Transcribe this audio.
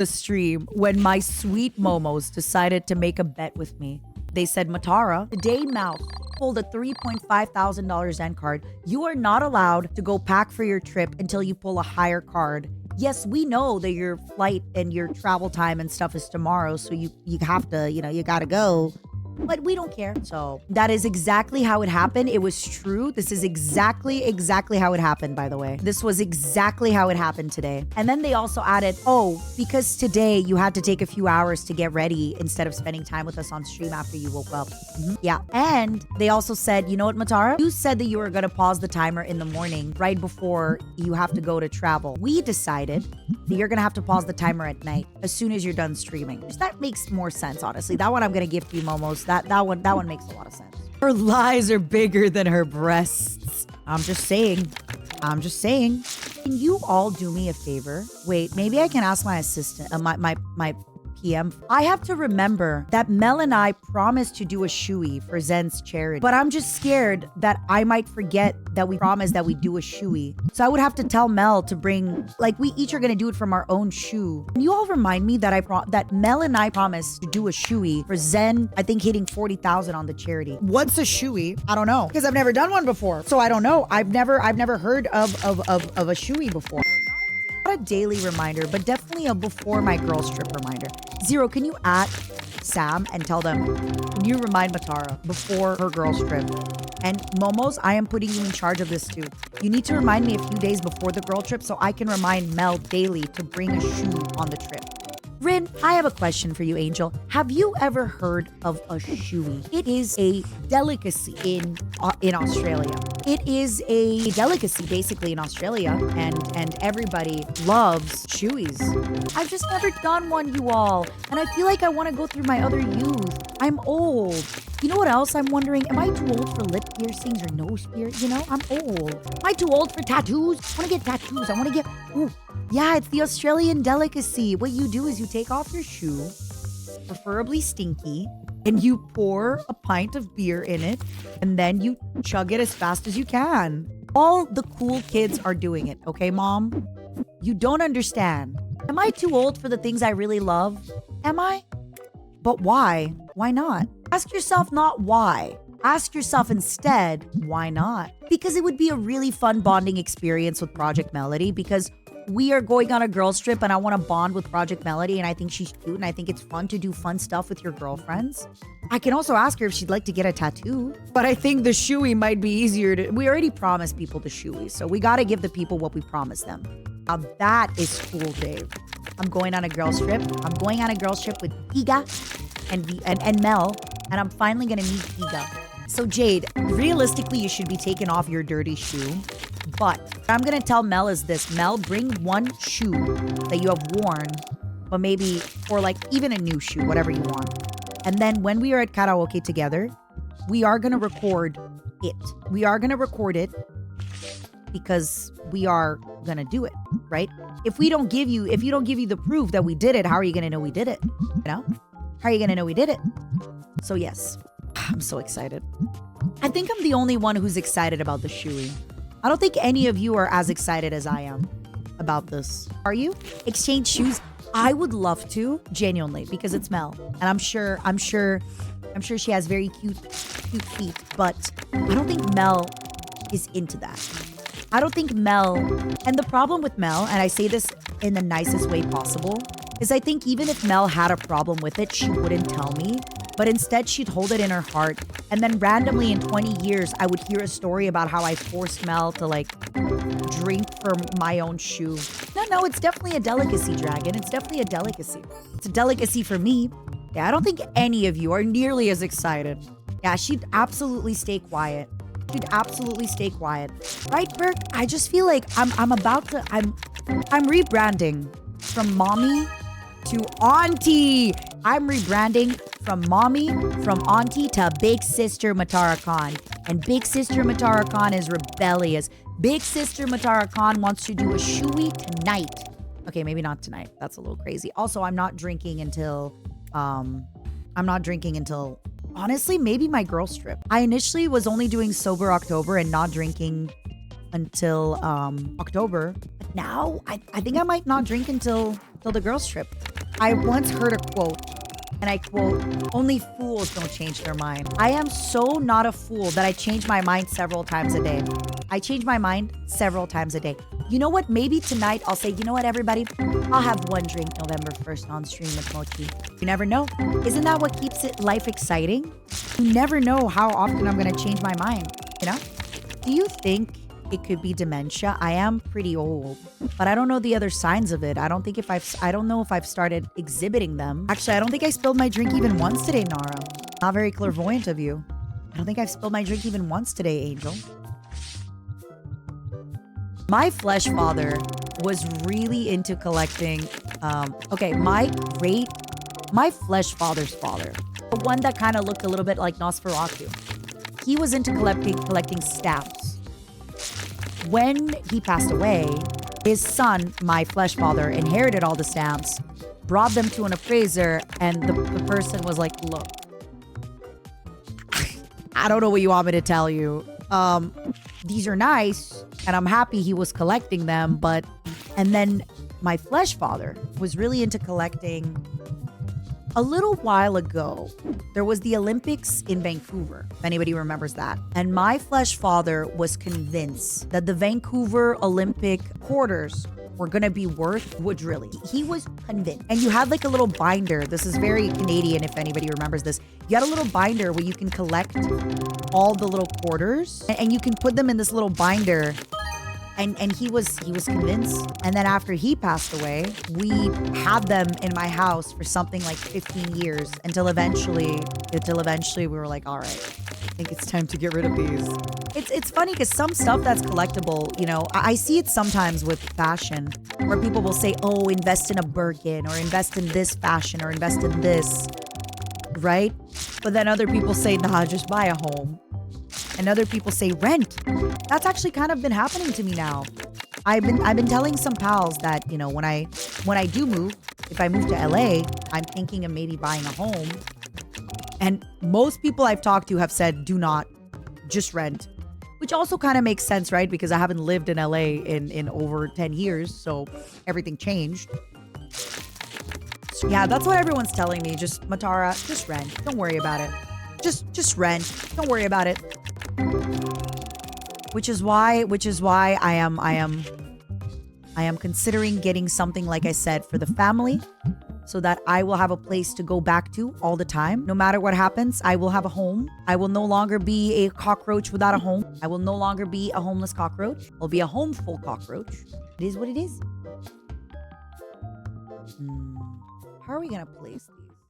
the stream when my sweet momos decided to make a bet with me. They said, Matara, today Mouth pulled a $3,500 Zen card. You are not allowed to go pack for your trip until you pull a higher card. Yes, we know that your flight and your travel time and stuff is tomorrow, so you have to, you gotta go. But we don't care. So that is exactly how it happened. It was true. This is exactly how it happened, by the way. This was exactly how it happened today. And then they also added, oh, because today you had to take a few hours to get ready instead of spending time with us on stream after you woke up. Yeah. And they also said, you know what, Matara? You said that you were going to pause the timer in the morning right before you have to go to travel. We decided that you're going to have to pause the timer at night as soon as you're done streaming. That makes more sense, honestly. That one I'm going to give to you, Momos. That one makes a lot of sense. Her lies are bigger than her breasts. I'm just saying. Can you all do me a favor? Wait, maybe I can ask my assistant, my PM. I have to remember that Mel and I promised to do a Shoey for Zen's charity, but I'm just scared that I might forget that we promised that we do a Shoey. So I would have to tell Mel to bring, like, we each are gonna do it from our own shoe. Can you all remind me that that Mel and I promised to do a Shoey for Zen, I think hitting 40,000 on the charity. What's a Shoey? I don't know, because I've never done one before. So I don't know. I've never heard of a Shoey before. Not a daily reminder, but definitely a before my girls trip reminder. Zero, can you at Sam and tell them, can you remind Matara before her girls trip? And Momos, I am putting you in charge of this too. You need to remind me a few days before the girl trip so I can remind Mel daily to bring a shoe on the trip. Rin, I have a question for you, Angel. Have you ever heard of a shoey? It is a delicacy in Australia. It is a delicacy basically in Australia, and everybody loves shoeys. I've just never done one, you all, and I feel like I want to go through my other youth. I'm old. You know what else I'm wondering? Am I too old for lip piercings or nose piercings? I'm old. Am I too old for tattoos? I want to get tattoos. I want to get... Ooh. Yeah, it's the Australian delicacy. What you do is you take off your shoe, preferably stinky, and you pour a pint of beer in it, and then you chug it as fast as you can. All the cool kids are doing it, okay, Mom? You don't understand. Am I too old for the things I really love? Am I? But why? Why not? Ask yourself not why. Ask yourself instead, why not? Because it would be a really fun bonding experience with Project Melody, because we are going on a girls trip and I want to bond with Project Melody, and I think she's cute and I think it's fun to do fun stuff with your girlfriends. I can also ask her if she'd like to get a tattoo, but I think the shoey might be easier to... We already promised people the shoey, so we got to give the people what we promised them. Now that is cool, Dave. I'm going on a girls trip. I'm going on a girls trip with Giga and Mel, and I'm finally going to meet Giga. So Jade, realistically, you should be taking off your dirty shoe. But what I'm going to tell Mel is this. Mel, bring one shoe that you have worn, but maybe, or like even a new shoe, whatever you want. And then when we are at karaoke together, we are going to record it. We are going to record it because we are going to do it, right? If you don't give you the proof that we did it, how are you going to know we did it? How are you going to know we did it? So yes, I'm so excited. I think I'm the only one who's excited about the shoey. I don't think any of you are as excited as I am about this. Are you? Exchange shoes? I would love to, genuinely, because it's Mel. And I'm sure she has very cute feet, but I don't think Mel is into that. I don't think Mel, and the problem with Mel, and I say this in the nicest way possible, is I think even if Mel had a problem with it, she wouldn't tell me. But instead, she'd hold it in her heart. And then randomly in 20 years, I would hear a story about how I forced Mel to like drink from my own shoe. No, it's definitely a delicacy, Dragon. It's definitely a delicacy. It's a delicacy for me. Yeah, I don't think any of you are nearly as excited. Yeah, she'd absolutely stay quiet. She'd absolutely stay quiet. Right, Burke? I just feel like I'm rebranding from mommy to auntie. I'm rebranding from mommy, from auntie to big sister Matara Khan. And big sister Matara Khan is rebellious. Big sister Matara Khan wants to do a shoey tonight. Okay, maybe not tonight. That's a little crazy. Also, I'm not drinking until honestly, maybe my girls trip. I initially was only doing sober October and not drinking until October. But now I think I might not drink until the girls trip. I once heard a quote, and I quote, "Only fools don't change their mind." I am so not a fool that I change my mind several times a day. I change my mind several times a day. You know what? Maybe tonight I'll say, you know what, everybody? I'll have one drink November 1st on stream with Mochi. You never know. Isn't that what keeps life exciting? You never know how often I'm going to change my mind, you know? Do you think it could be dementia? I am pretty old, but I don't know the other signs of it. I don't know if I've started exhibiting them. Actually, I don't think I spilled my drink even once today, Nara. Not very clairvoyant of you. I don't think I've spilled my drink even once today, Angel. My flesh father was really into collecting, my flesh father's father, the one that kind of looked a little bit like Nosferatu. He was into collecting stamps. When he passed away, his son, my flesh father, inherited all the stamps, brought them to an appraiser, and the person was like, look, I don't know what you want me to tell you. These are nice, and I'm happy he was collecting them, but... And then my flesh father was really into collecting... A little while ago, there was the Olympics in Vancouver, if anybody remembers that. And my flesh father was convinced that the Vancouver Olympic quarters were gonna be worth Woodrilly. He was convinced. And you had like a little binder. This is very Canadian, if anybody remembers this. You had a little binder where you can collect all the little quarters, and you can put them in this little binder. And he was convinced. And then after he passed away, we had them in my house for something like 15 years until eventually we were like, all right, I think it's time to get rid of these. It's funny because some stuff that's collectible, you know, I see it sometimes with fashion where people will say, oh, invest in a Birkin or invest in this fashion or invest in this, right? But then other people say, nah, just buy a home. And other people say rent. That's actually kind of been happening to me now. I've been telling some pals that, you know, when I do move, if I move to LA, I'm thinking of maybe buying a home. And most people I've talked to have said, do not, just rent. Which also kind of makes sense, right? Because I haven't lived in LA in over 10 years, so everything changed. So yeah, that's what everyone's telling me. Just, Matara, just rent. Don't worry about it. Just rent. Don't worry about it. Which is why I am considering getting something, like I said, for the family, so that I will have a place to go back to all the time. No matter what happens, I will have a home. I will no longer be a cockroach without a home. I will no longer be a homeless cockroach. I'll be a homeful cockroach. It is what it is. How are we gonna place these?